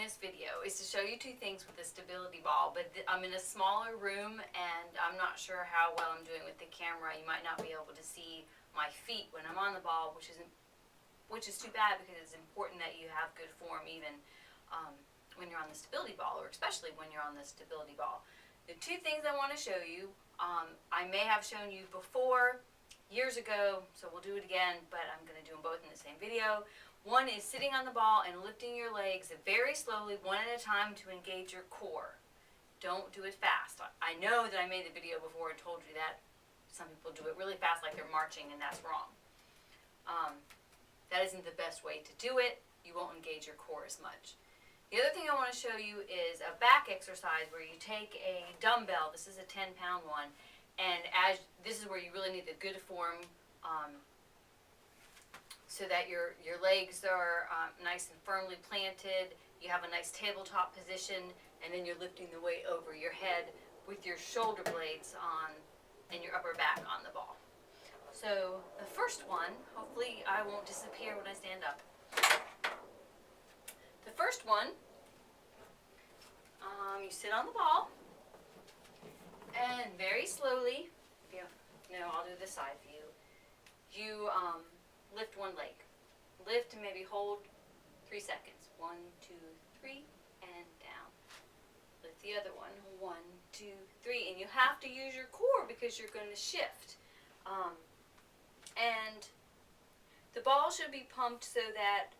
this video is to show you two things with the stability ball, but I'm in a smaller room and I'm not sure how well I'm doing with the camera. You might not be able to see my feet when I'm on the ball, which is too bad because it's important that you have good form even when you're on the stability ball, or especially when you're on the stability ball. The two things I want to show you, I may have shown you before years ago, so we'll do it again, but I'm going to do them both in the same video. One is sitting on the ball and lifting your legs very slowly, one at a time, to engage your core. Don't do it fast. I know that I made the video before and told you that. Some people do it really fast like they're marching, and that's wrong. That isn't the best way to do it. You won't engage your core as much. The other thing I want to show you is a back exercise where you take a dumbbell. This is a 10-pound one. And this is where you really need the good form, so that your legs are nice and firmly planted. You have a nice tabletop position, and then you're lifting the weight over your head with your shoulder blades on and your upper back on the ball. So the first one, hopefully I won't disappear when I stand up. The first one, you sit on the ball, and very slowly, I'll do this side for you. You lift one leg. Lift and maybe hold 3 seconds. 1, 2, 3, and down. Lift the other one. 1, 2, 3. And you have to use your core because you're going to shift. And the ball should be pumped so that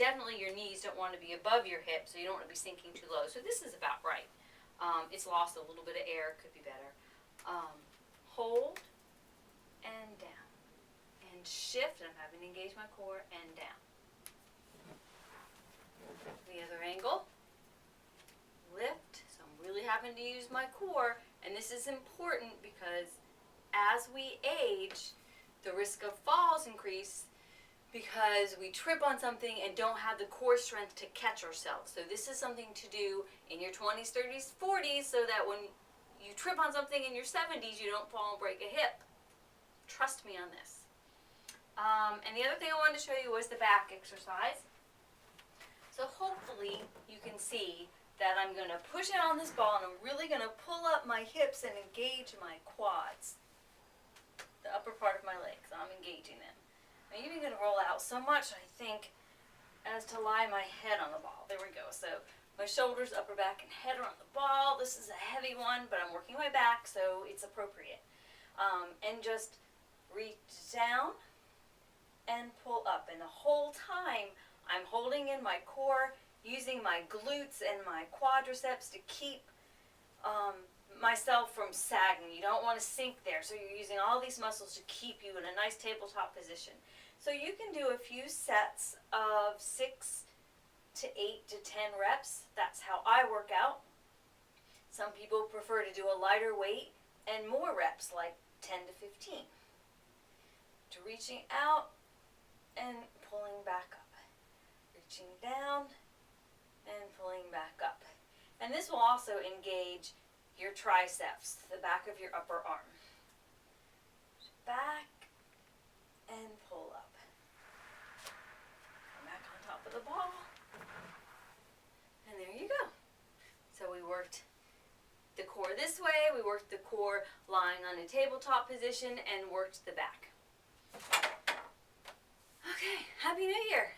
definitely your knees don't want to be above your hips, so you don't want to be sinking too low. So this is about right. It's lost a little bit of air, could be better. Hold and down. And shift, and I'm having to engage my core, and down. The other angle. Lift, so I'm really having to use my core, and this is important because as we age, the risk of falls increase because we trip on something and don't have the core strength to catch ourselves. So this is something to do in your 20s, 30s, 40s, so that when you trip on something in your 70s, you don't fall and break a hip. Trust me on this. And the other thing I wanted to show you was the back exercise. So hopefully you can see that I'm going to push it on this ball, and I'm really going to pull up my hips and engage my quads, the upper part of my legs. I'm engaging them. I'm even going to roll out so much, I think, as to lie my head on the ball. There we go. So my shoulders, upper back, and head are on the ball. This is a heavy one, but I'm working my back, so it's appropriate. And just reach down and pull up. And the whole time, I'm holding in my core, using my glutes and my quadriceps to keep myself from sagging. You don't want to sink there, so you're using all these muscles to keep you in a nice tabletop position. So you can do a few sets of 6 to 8 to 10 reps. That's how I work out. Some people prefer to do a lighter weight and more reps, like 10 to 15. To reaching out and pulling back up. Reaching down and pulling back up. And this will also engage your triceps, the back of your upper arm. Back and pull up. Come back on top of the ball. And there you go. So we worked the core this way, we worked the core lying on a tabletop position, and worked the back. Okay, Happy New Year!